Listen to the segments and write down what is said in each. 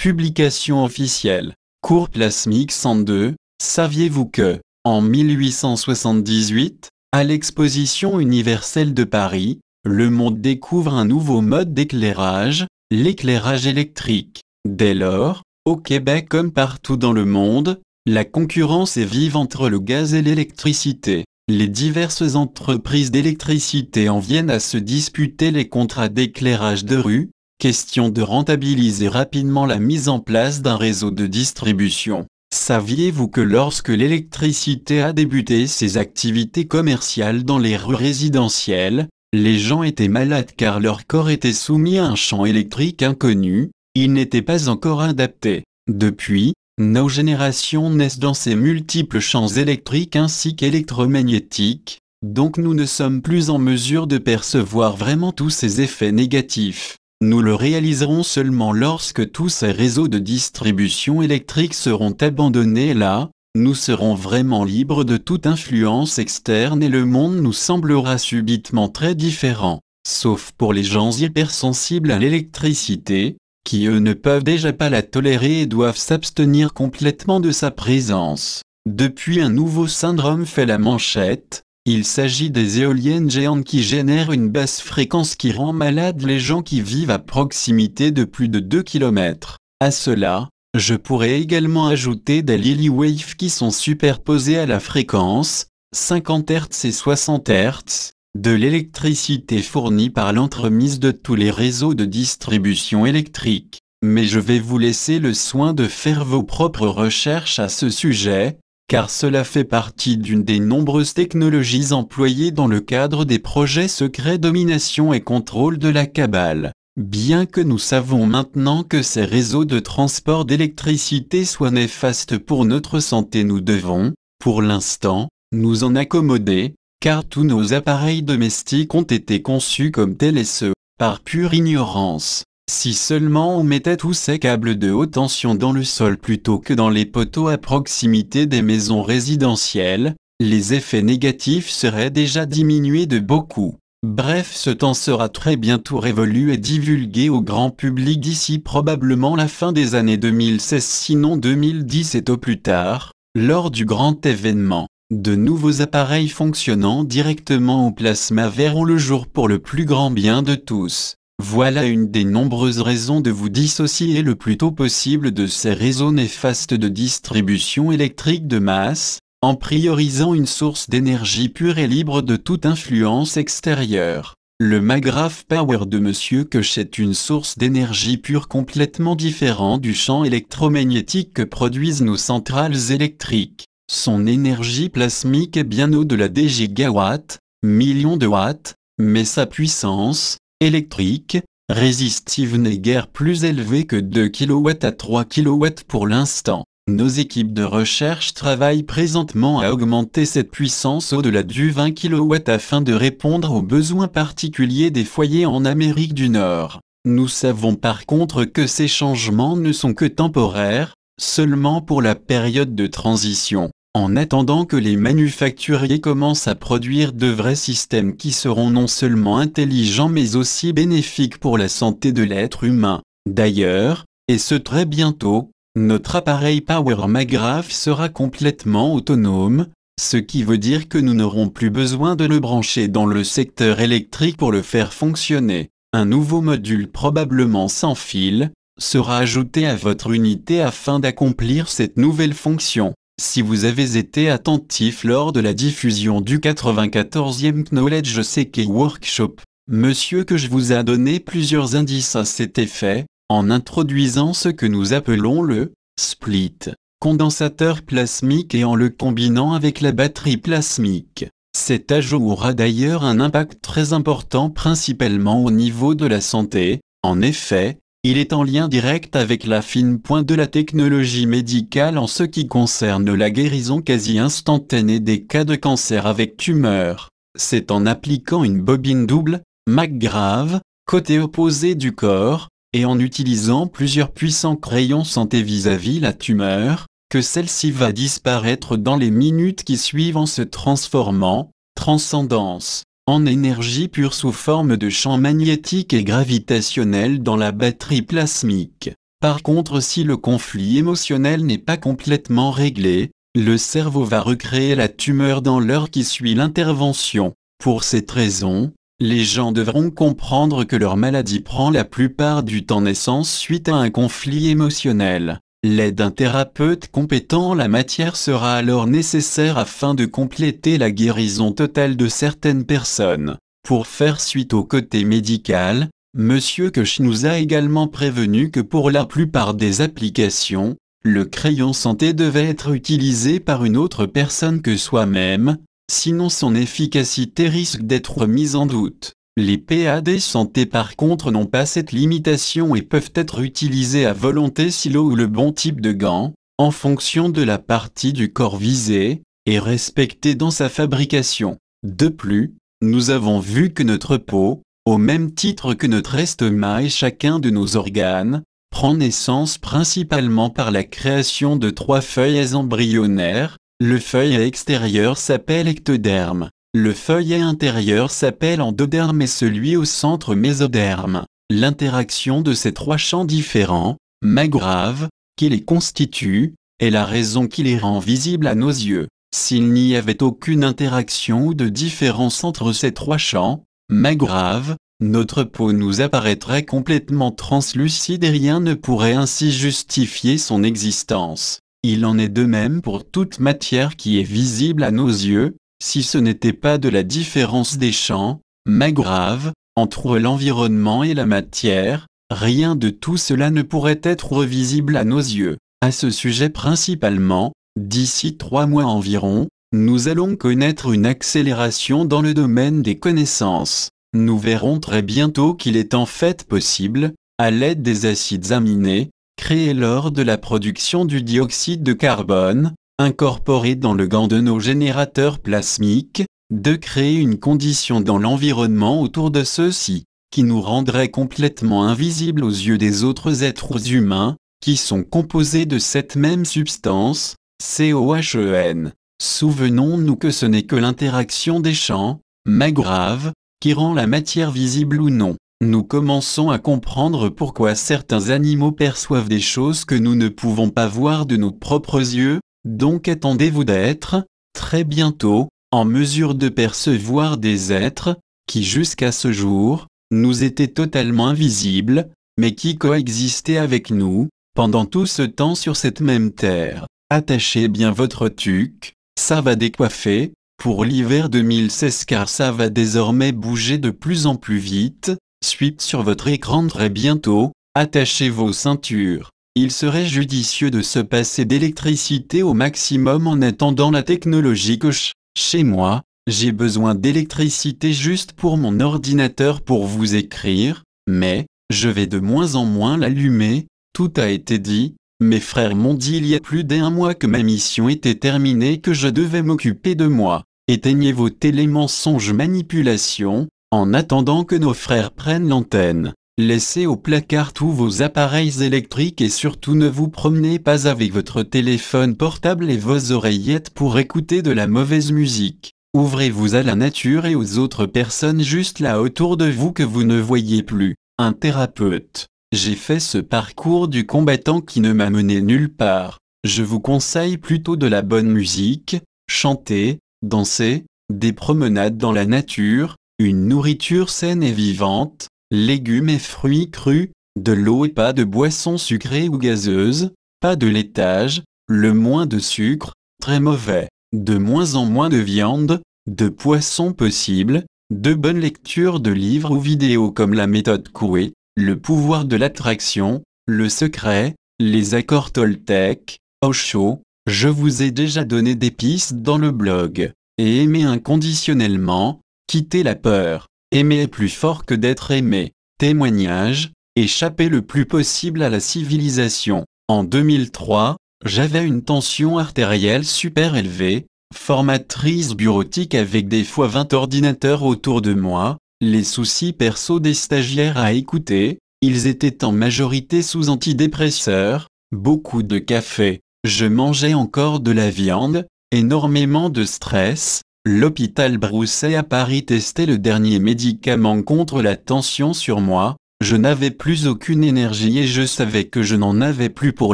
Publication officielle. Cours plasmique 102. Saviez-vous que, en 1878, à l'exposition universelle de Paris, le monde découvre un nouveau mode d'éclairage, l'éclairage électrique. Dès lors, au Québec comme partout dans le monde, la concurrence est vive entre le gaz et l'électricité. Les diverses entreprises d'électricité en viennent à se disputer les contrats d'éclairage de rue, question de rentabiliser rapidement la mise en place d'un réseau de distribution. Saviez-vous que lorsque l'électricité a débuté ses activités commerciales dans les rues résidentielles, les gens étaient malades car leur corps était soumis à un champ électrique inconnu, ils n'étaient pas encore adaptés. Depuis, nos générations naissent dans ces multiples champs électriques ainsi qu'électromagnétiques, donc nous ne sommes plus en mesure de percevoir vraiment tous ces effets négatifs. Nous le réaliserons seulement lorsque tous ces réseaux de distribution électrique seront abandonnés. Là, nous serons vraiment libres de toute influence externe et le monde nous semblera subitement très différent, sauf pour les gens hypersensibles à l'électricité, qui eux ne peuvent déjà pas la tolérer et doivent s'abstenir complètement de sa présence. Depuis, un nouveau syndrome fait la manchette. Il s'agit des éoliennes géantes qui génèrent une basse fréquence qui rend malades les gens qui vivent à proximité de plus de 2 km. À cela, je pourrais également ajouter des Lily-Waves qui sont superposées à la fréquence, 50 Hz et 60 Hz, de l'électricité fournie par l'entremise de tous les réseaux de distribution électrique. Mais je vais vous laisser le soin de faire vos propres recherches à ce sujet, car cela fait partie d'une des nombreuses technologies employées dans le cadre des projets secrets domination et contrôle de la cabale. Bien que nous savons maintenant que ces réseaux de transport d'électricité soient néfastes pour notre santé, nous devons, pour l'instant, nous en accommoder, car tous nos appareils domestiques ont été conçus comme tels et ce, par pure ignorance. Si seulement on mettait tous ces câbles de haute tension dans le sol plutôt que dans les poteaux à proximité des maisons résidentielles, les effets négatifs seraient déjà diminués de beaucoup. Bref, ce temps sera très bientôt révolu et divulgué au grand public d'ici probablement la fin des années 2016 sinon 2017 au plus tard, lors du grand événement. De nouveaux appareils fonctionnant directement au plasma verront le jour pour le plus grand bien de tous. Voilà une des nombreuses raisons de vous dissocier le plus tôt possible de ces réseaux néfastes de distribution électrique de masse, en priorisant une source d'énergie pure et libre de toute influence extérieure. Le Magrav Power de Monsieur Koch est une source d'énergie pure complètement différente du champ électromagnétique que produisent nos centrales électriques. Son énergie plasmique est bien au-delà des gigawatts, millions de watts, mais sa puissance électrique, résistive n'est guère plus élevée que 2 kW à 3 kW pour l'instant. Nos équipes de recherche travaillent présentement à augmenter cette puissance au-delà du 20 kW afin de répondre aux besoins particuliers des foyers en Amérique du Nord. Nous savons par contre que ces changements ne sont que temporaires, seulement pour la période de transition. En attendant que les manufacturiers commencent à produire de vrais systèmes qui seront non seulement intelligents mais aussi bénéfiques pour la santé de l'être humain. D'ailleurs, et ce très bientôt, notre appareil Power Magrav sera complètement autonome, ce qui veut dire que nous n'aurons plus besoin de le brancher dans le secteur électrique pour le faire fonctionner. Un nouveau module probablement sans fil sera ajouté à votre unité afin d'accomplir cette nouvelle fonction. Si vous avez été attentif lors de la diffusion du 94e Knowledge Seeker Workshop, Monsieur Koch vous a donné plusieurs indices à cet effet, en introduisant ce que nous appelons le split condensateur plasmique et en le combinant avec la batterie plasmique. Cet ajout aura d'ailleurs un impact très important principalement au niveau de la santé. En effet, il est en lien direct avec la fine pointe de la technologie médicale en ce qui concerne la guérison quasi instantanée des cas de cancer avec tumeur. C'est en appliquant une bobine double, Magrav, côté opposé du corps, et en utilisant plusieurs puissants crayons santé vis-à-vis la tumeur, que celle-ci va disparaître dans les minutes qui suivent en se transformant, transcendance, en énergie pure sous forme de champ magnétique et gravitationnel dans la batterie plasmique. Par contre, si le conflit émotionnel n'est pas complètement réglé, le cerveau va recréer la tumeur dans l'heure qui suit l'intervention. Pour cette raison, les gens devront comprendre que leur maladie prend la plupart du temps naissance suite à un conflit émotionnel. L'aide d'un thérapeute compétent en la matière sera alors nécessaire afin de compléter la guérison totale de certaines personnes. Pour faire suite au côté médical, Monsieur Koch nous a également prévenu que pour la plupart des applications, le crayon santé devait être utilisé par une autre personne que soi-même, sinon son efficacité risque d'être mise en doute. Les PAD santé par contre n'ont pas cette limitation et peuvent être utilisés à volonté stylo ou le bon type de gants, en fonction de la partie du corps visée, et respecté dans sa fabrication. De plus, nous avons vu que notre peau, au même titre que notre estomac et chacun de nos organes, prend naissance principalement par la création de 3 feuillets embryonnaires. Le feuillet extérieur s'appelle ectoderme, le feuillet intérieur s'appelle endoderme et celui au centre mésoderme. L'interaction de ces 3 champs différents, mais graves, qui les constituent, est la raison qui les rend visibles à nos yeux. S'il n'y avait aucune interaction ou de différence entre ces 3 champs, mais graves, notre peau nous apparaîtrait complètement translucide et rien ne pourrait ainsi justifier son existence. Il en est de même pour toute matière qui est visible à nos yeux, si ce n'était pas de la différence des champs, mais graves, entre l'environnement et la matière, rien de tout cela ne pourrait être visible à nos yeux. À ce sujet principalement, d'ici 3 mois environ, nous allons connaître une accélération dans le domaine des connaissances. Nous verrons très bientôt qu'il est en fait possible, à l'aide des acides aminés, créés lors de la production du dioxyde de carbone, incorporé dans le gant de nos générateurs plasmiques, de créer une condition dans l'environnement autour de ceux-ci, qui nous rendrait complètement invisibles aux yeux des autres êtres humains, qui sont composés de cette même substance, COHEN. Souvenons-nous que ce n'est que l'interaction des champs, mais graves, qui rend la matière visible ou non. Nous commençons à comprendre pourquoi certains animaux perçoivent des choses que nous ne pouvons pas voir de nos propres yeux, donc attendez-vous d'être, très bientôt, en mesure de percevoir des êtres, qui jusqu'à ce jour, nous étaient totalement invisibles, mais qui coexistaient avec nous, pendant tout ce temps sur cette même terre. Attachez bien votre tuque, ça va décoiffer, pour l'hiver 2016 car ça va désormais bouger de plus en plus vite. Suite sur votre écran très bientôt, attachez vos ceintures. Il serait judicieux de se passer d'électricité au maximum en attendant la technologie Koch. Chez moi, j'ai besoin d'électricité juste pour mon ordinateur pour vous écrire, mais je vais de moins en moins l'allumer. Tout a été dit. Mes frères m'ont dit il y a plus d'1 mois que ma mission était terminée et que je devais m'occuper de moi. Éteignez vos télémensonges manipulations, en attendant que nos frères prennent l'antenne. Laissez au placard tous vos appareils électriques et surtout ne vous promenez pas avec votre téléphone portable et vos oreillettes pour écouter de la mauvaise musique. Ouvrez-vous à la nature et aux autres personnes juste là autour de vous que vous ne voyez plus. Un thérapeute. J'ai fait ce parcours du combattant qui ne m'a mené nulle part. Je vous conseille plutôt de la bonne musique, chanter, danser, des promenades dans la nature, une nourriture saine et vivante, légumes et fruits crus, de l'eau et pas de boissons sucrées ou gazeuses, pas de laitage, le moins de sucre, très mauvais, de moins en moins de viande, de poissons possible, de bonnes lectures de livres ou vidéos comme la méthode Coué, le pouvoir de l'attraction, le secret, les accords Toltec, Osho. Je vous ai déjà donné des pistes dans le blog. Et aimer inconditionnellement, quitter la peur, aimer est plus fort que d'être aimé. Témoignage, échapper le plus possible à la civilisation. En 2003, j'avais une tension artérielle super élevée, formatrice bureautique avec des fois 20 ordinateurs autour de moi, les soucis perso des stagiaires à écouter, ils étaient en majorité sous antidépresseurs, beaucoup de café, je mangeais encore de la viande, énormément de stress. L'hôpital Broussais à Paris testait le dernier médicament contre la tension sur moi, Je n'avais plus aucune énergie et je savais que je n'en avais plus pour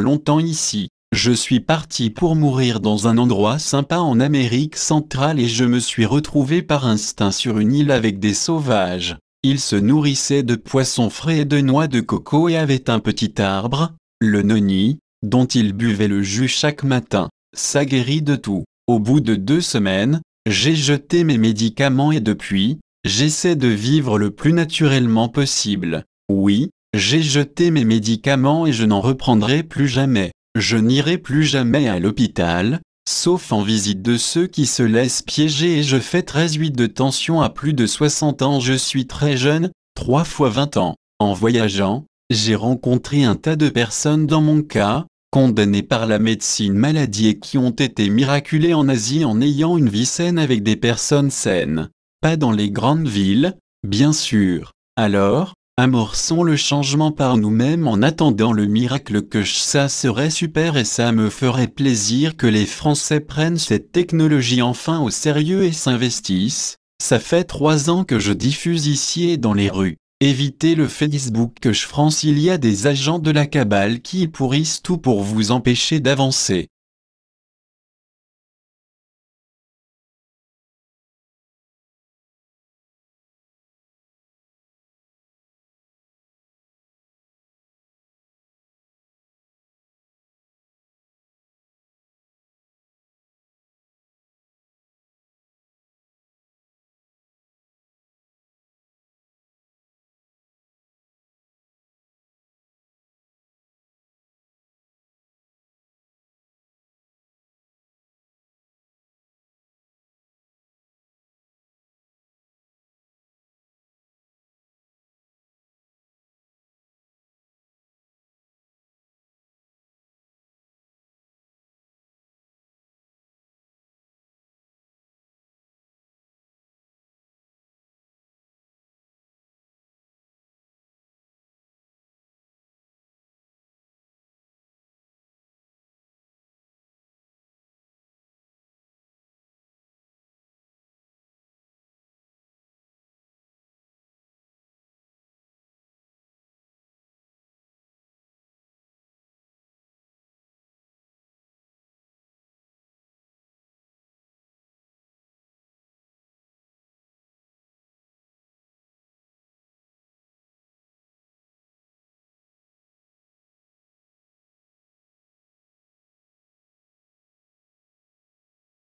longtemps ici. Je suis parti pour mourir dans un endroit sympa en Amérique centrale et je me suis retrouvé par instinct sur une île avec des sauvages. Ils se nourrissaient de poissons frais et de noix de coco et avaient un petit arbre, le noni, dont ils buvaient le jus chaque matin. Ça guérit de tout. Au bout de 2 semaines, j'ai jeté mes médicaments et depuis, j'essaie de vivre le plus naturellement possible. Oui, j'ai jeté mes médicaments et je n'en reprendrai plus jamais. Je n'irai plus jamais à l'hôpital, sauf en visite de ceux qui se laissent piéger et je fais 13,8 de tension à plus de 60 ans. Je suis très jeune, 3 fois 20 ans. En voyageant, j'ai rencontré un tas de personnes dans mon cas, condamnées par la médecine maladie et qui ont été miraculées en Asie en ayant une vie saine avec des personnes saines. Pas dans les grandes villes, bien sûr. Alors, amorçons le changement par nous-mêmes en attendant le miracle que ça serait super et ça me ferait plaisir que les Français prennent cette technologie enfin au sérieux et s'investissent. Ça fait 3 ans que je diffuse ici et dans les rues. Évitez le Facebook que je France, il y a des agents de la cabale qui pourrissent tout pour vous empêcher d'avancer.